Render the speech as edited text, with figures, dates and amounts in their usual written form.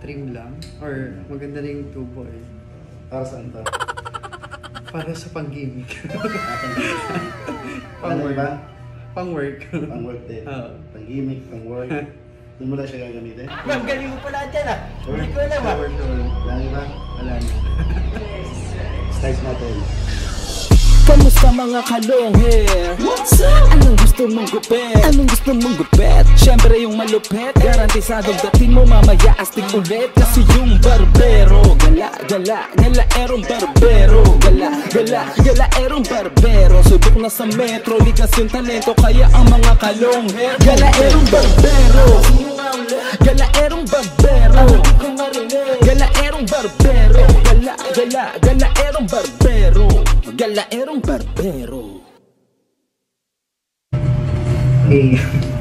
trim lang? Or maganda na yung tubo eh? Para saan to? Para sa pang-gimmick. Pang-work ba? Pang-work. Pang-work din. Pang-gimmick, pang-work. Doon mo lang siya gagamitin? Ma'am, galing mo pala dyan ah. Hindi ko alam ah. Wala ba? Wala na. Start natin. Kamusta mga kalong hair? What's up? Anong gusto mong gupit? Anong gusto mong gupit? Siyempre yung malupit, garantisadong dating mo mamaya astig ulit. Kasi yung barbero, gala, gala, gala erong barbero. Gala, gala, gala erong barbero. Subok na sa metro, likas yung talento. Kaya ang mga kalong hair, gala erong barbero. Gala erong barbero. Gala erong barbero. Gala, gala, gala erong barbero. Gala erong barbero. Hey.